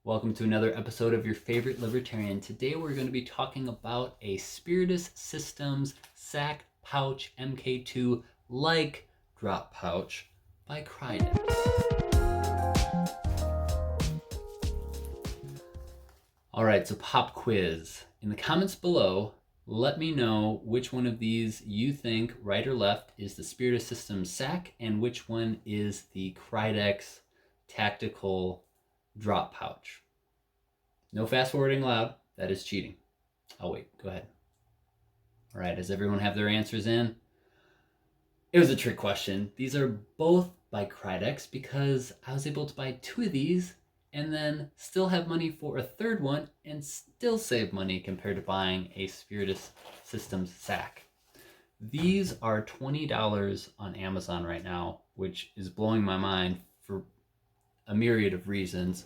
Welcome to another episode of Your Favorite Libertarian. Today we're going to be talking about a Spiritus Systems Sack Pouch MK2 like drop pouch by Krydex. Alright, so pop quiz. In the comments below, let me know which one of these you think, right or left, is the Spiritus Systems Sack and which one is the Krydex Tactical Drop Pouch. No fast forwarding allowed. That is cheating. I'll wait. Go ahead. All right. Does everyone have their answers in? It was a trick question. These are both by Krydex because I was able to buy two of these and then still have money for a third one and still save money compared to buying a Spiritus Systems sack. These are $20 on Amazon right now, which is blowing my mind for a myriad of reasons.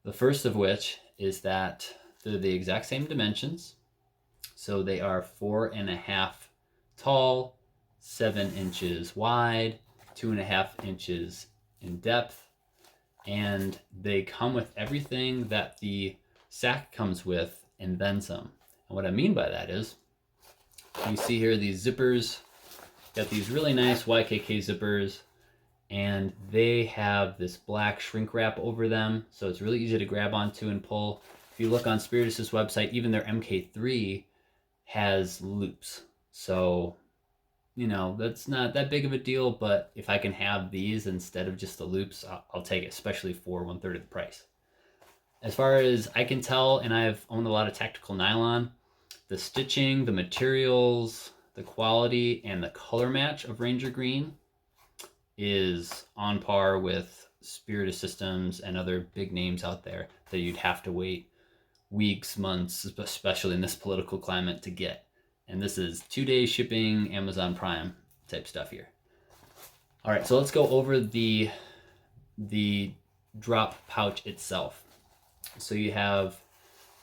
The first of which is that they're the exact same dimensions. So they are 4.5 tall, 7 inches wide, 2.5 inches in depth, and they come with everything that the sack comes with and then some. And what I mean by that is, you see here these zippers, got these really nice YKK zippers, and they have this black shrink wrap over them, so it's really easy to grab onto and pull. If you look on Spiritus' website, even their MK3 has loops. So, you know, that's not that big of a deal, but if I can have these instead of just the loops, I'll take it, especially for 1/3 of the price. As far as I can tell, and I've owned a lot of tactical nylon, the stitching, the materials, the quality, and the color match of Ranger Green is on par with Spiritus Systems and other big names out there that you'd have to wait weeks, months, especially in this political climate, to get. And this is 2-day shipping, Amazon Prime type stuff here. All right, so let's go over the drop pouch itself. So you have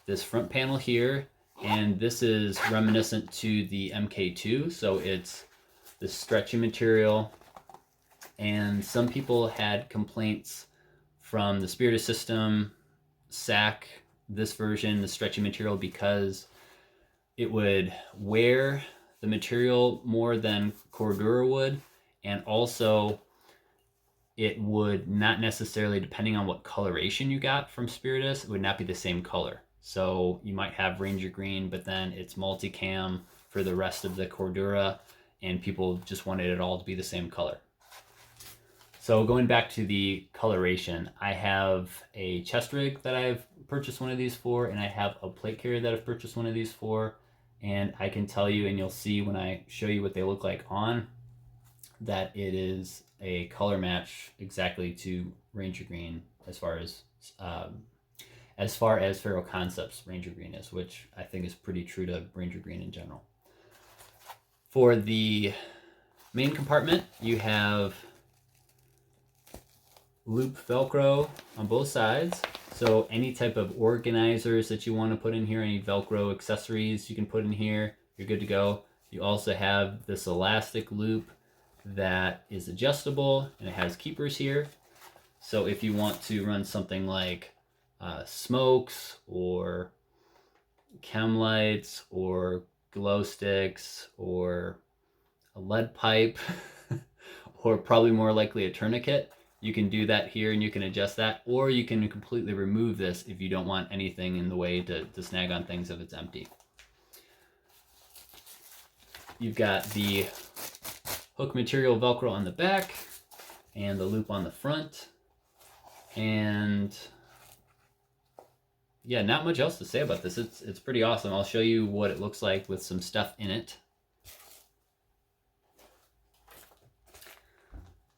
this front panel here, and this is reminiscent to the MK2. So it's the stretchy material. And some people had complaints from the Spiritus System sack, this version, the stretchy material, because it would wear the material more than Cordura would, and also it would not necessarily, depending on what coloration you got from Spiritus, it would not be the same color. So you might have Ranger Green, but then it's multicam for the rest of the Cordura, and people just wanted it all to be the same color. So going back to the coloration, I have a chest rig that I've purchased one of these for, and I have a plate carrier that I've purchased one of these for, and I can tell you, and you'll see when I show you what they look like on, that it is a color match exactly to Ranger Green as far as Faro Concepts Ranger Green is, which I think is pretty true to Ranger Green in general. For the main compartment, you have loop Velcro on both sides. So any type of organizers that you want to put in here, any Velcro accessories you can put in here, you're good to go. You also have this elastic loop that is adjustable, and it has keepers here. So if you want to run something like smokes or chem lights or glow sticks or a lead pipe or probably more likely a tourniquet, you can do that here and you can adjust that, or you can completely remove this if you don't want anything in the way to snag on things if it's empty. You've got the hook material Velcro on the back and the loop on the front. And yeah, not much else to say about this. It's pretty awesome. I'll show you what it looks like with some stuff in it.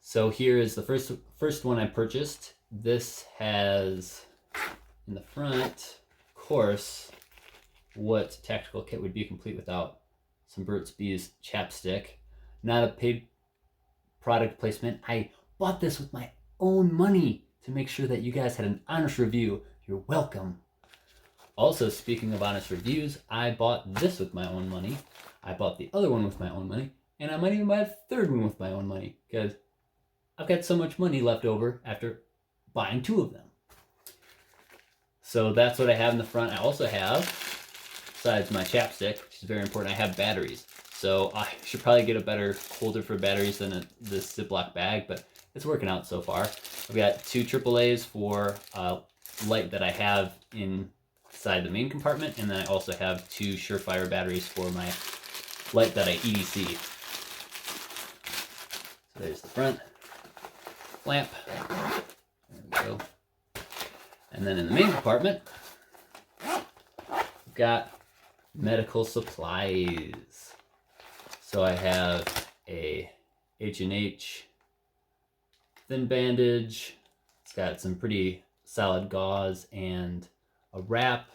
So here is the first one I purchased. This has in the front, of course, what tactical kit would be complete without some Burt's Bees chapstick. Not a paid product placement. I bought this with my own money to make sure that you guys had an honest review. You're welcome. Also, speaking of honest reviews, I bought this with my own money. I bought the other one with my own money, and I might even buy a third one with my own money because I've got so much money left over after buying two of them. So that's what I have in the front. I also have, besides my chapstick, which is very important, I have batteries. So I should probably get a better holder for batteries than this Ziploc bag, but it's working out so far. I've got 2 AAAs for light that I have inside the main compartment, and then I also have 2 Surefire batteries for my light that I EDC. So there's the front lamp. There we go. And then in the main compartment, we've got medical supplies. So I have a H&H thin bandage. It's got some pretty solid gauze and a wrap.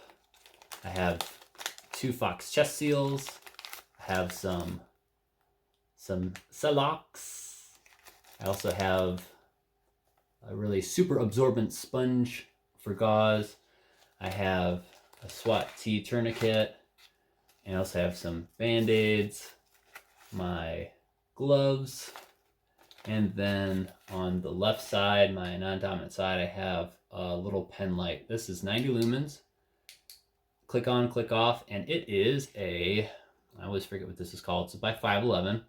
I have 2 Fox chest seals. I have some Celox. I also have a really super absorbent sponge for gauze. I have a SWAT T tourniquet. And I also have some Band-Aids, my gloves, and then on the left side, my non-dominant side, I have a little pen light. This is 90 lumens. Click on, click off, and it is a, I always forget what this is called. It's by 511.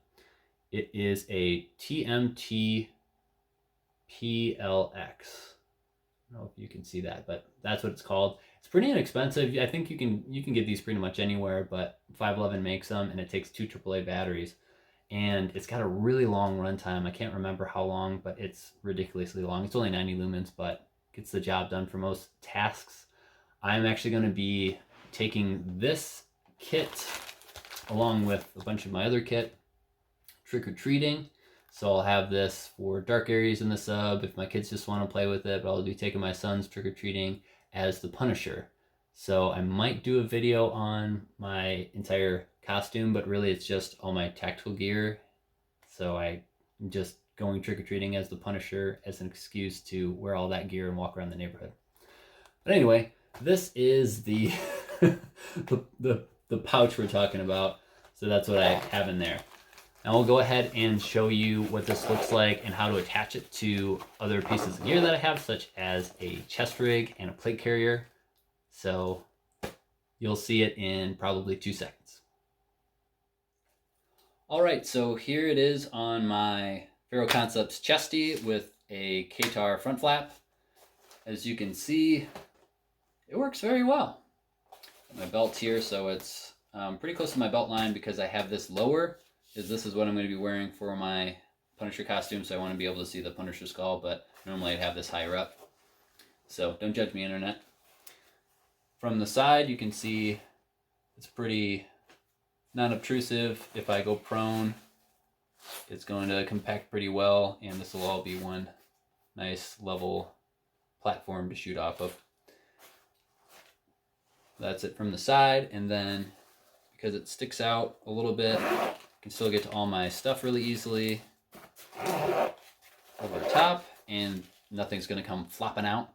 It is a TMT PLX. I don't know if you can see that, but that's what it's called. It's pretty inexpensive. I think you can get these pretty much anywhere, but 511 makes them, and it takes 2 AAA batteries. And it's got a really long runtime. I can't remember how long, but it's ridiculously long. It's only 90 lumens, but gets the job done for most tasks. I'm actually going to be taking this kit along with a bunch of my other kit trick-or-treating. So I'll have this for dark areas in the sub if my kids just want to play with it, but I'll be taking my son's trick-or-treating as the Punisher. So I might do a video on my entire costume, but really it's just all my tactical gear. So I'm just going trick-or-treating as the Punisher as an excuse to wear all that gear and walk around the neighborhood. But anyway, this is the the pouch we're talking about. So that's what I have in there. Now we'll go ahead and show you what this looks like and how to attach it to other pieces of gear that I have, such as a chest rig and a plate carrier. So you'll see it in probably 2 seconds. All right, so here it is on my Faro Concepts chesty with a K-Tar front flap. As you can see, it works very well. My belt's here, so it's pretty close to my belt line because I have this lower. This is what I'm going to be wearing for my Punisher costume, so I want to be able to see the Punisher skull, but normally I'd have this higher up. So don't judge me, internet. From the side, you can see it's pretty non-obtrusive. If I go prone, it's going to compact pretty well, and this will all be one nice level platform to shoot off of. That's it from the side, and then because it sticks out a little bit, I can still get to all my stuff really easily over top, and nothing's going to come flopping out.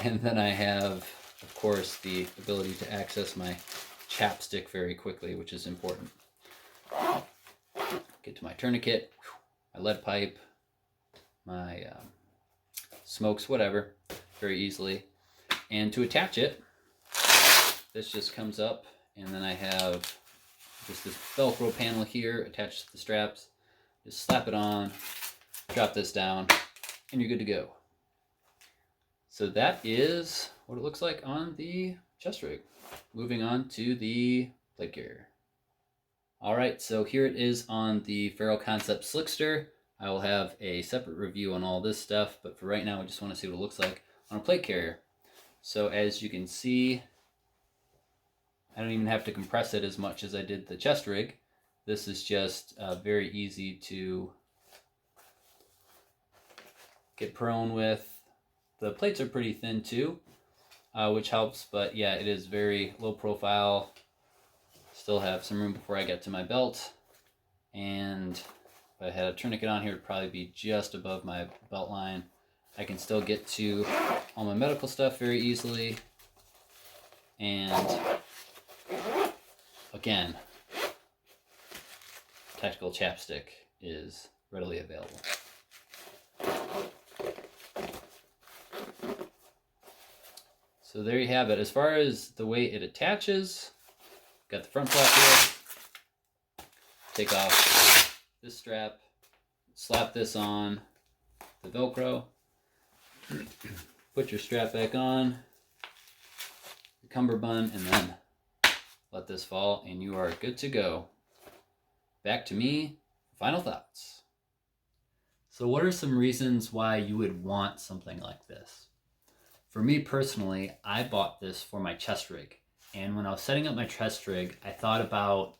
And then I have, of course, the ability to access my chapstick very quickly, which is important. Get to my tourniquet, my lead pipe, my smokes, whatever, very easily. And to attach it, this just comes up, and then I have just this Velcro panel here attached to the straps. Just slap it on, drop this down, and you're good to go. So that is what it looks like on the chest rig. Moving on to the plate carrier. All right, so here it is on the Faro Concepts Slickster. I will have a separate review on all this stuff, but for right now, I just want to see what it looks like on a plate carrier. So as you can see, I don't even have to compress it as much as I did the chest rig. This is just very easy to get prone with. The plates are pretty thin too, which helps, but yeah, it is very low profile. Still have some room before I get to my belt, and if I had a tourniquet on here, it'd probably be just above my belt line. I can still get to all my medical stuff very easily, and again, tactical chapstick is readily available. So there you have it. As far as the way it attaches, got the front flap here. Take off this strap, slap this on the Velcro, put your strap back on, your cummerbund, and then let this fall, and you are good to go. Back to me, final thoughts. So what are some reasons why you would want something like this? For me personally, I bought this for my chest rig. And when I was setting up my chest rig, I thought about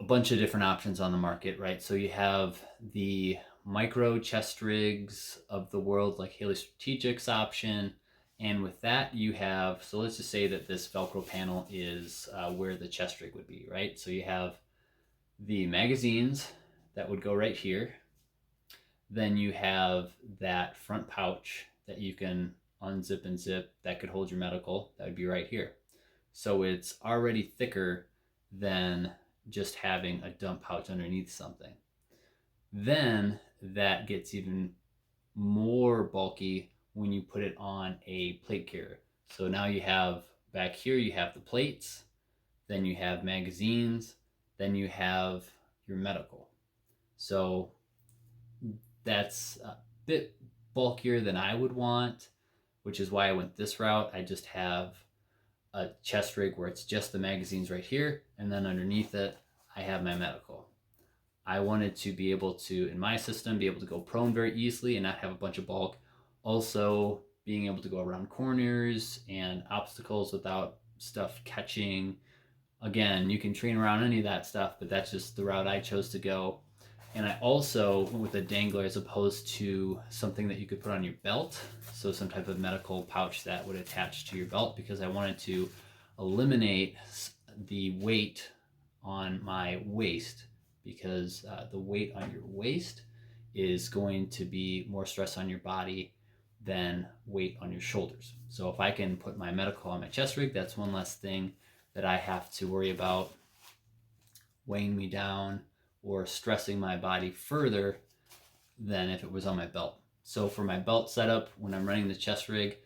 a bunch of different options on the market, right? So you have the micro chest rigs of the world, like Haley Strategic's option. And with that, you have, so let's just say that this Velcro panel is where the chest rig would be, right? So you have the magazines that would go right here. Then you have that front pouch that you can unzip and zip that could hold your medical. That would be right here. So it's already thicker than just having a dump pouch underneath something. Then that gets even more bulky when you put it on a plate carrier. So now you have back here, you have the plates, then you have magazines, then you have your medical. So that's a bit bulkier than I would want, which is why I went this route. I just have a chest rig where it's just the magazines right here, and then underneath it, I have my medical. I wanted to be able to, in my system, be able to go prone very easily and not have a bunch of bulk. Also, being able to go around corners and obstacles without stuff catching. Again, you can train around any of that stuff, but that's just the route I chose to go. And I also went with a dangler as opposed to something that you could put on your belt. So some type of medical pouch that would attach to your belt, because I wanted to eliminate the weight on my waist, because the weight on your waist is going to be more stress on your body than weight on your shoulders. So if I can put my medical on my chest rig, that's one less thing that I have to worry about weighing me down or stressing my body further than if it was on my belt. So for my belt setup, when I'm running the chest rig,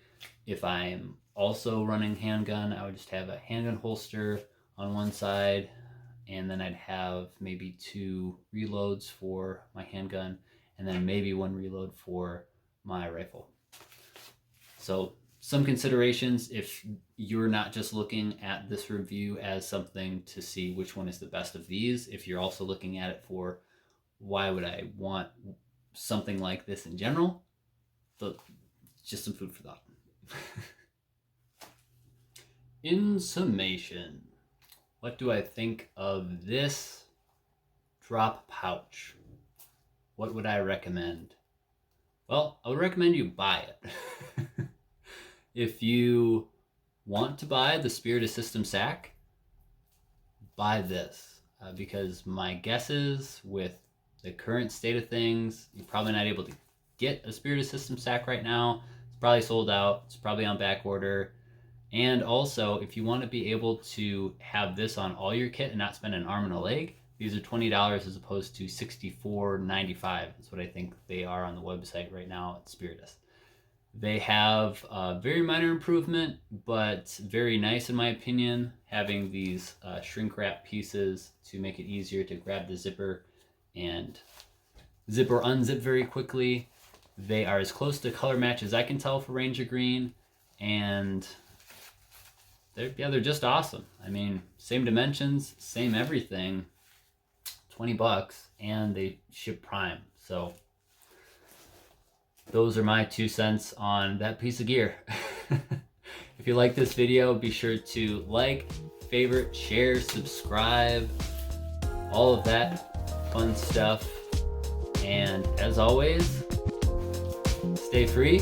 if I'm also running handgun, I would just have a handgun holster on one side, and then I'd have maybe 2 reloads for my handgun, and then maybe 1 reload for my rifle. So some considerations if you're not just looking at this review as something to see which one is the best of these, if you're also looking at it for why would I want something like this in general, just some food for thought. In summation, what do I think of this drop pouch? What would I recommend? Well, I would recommend you buy it. If you want to buy the Spititus System sack, buy this. Because my guess is, with the current state of things, you're probably not able to get a Spititus System sack right now. It's probably sold out. It's probably on back order. And also, if you want to be able to have this on all your kit and not spend an arm and a leg, these are $20 as opposed to $64.95. That's what I think they are on the website right now at Spititus. They have a very minor improvement, but very nice in my opinion, having these shrink wrap pieces to make it easier to grab the zipper and zip or unzip very quickly. They are as close to color match as I can tell for Ranger Green, and they're just awesome. I mean, same dimensions, same everything, $20, and they ship Prime. So those are my 2 cents on that piece of gear. If you like this video, be sure to like, favorite, share, subscribe, all of that fun stuff. And as always, stay free.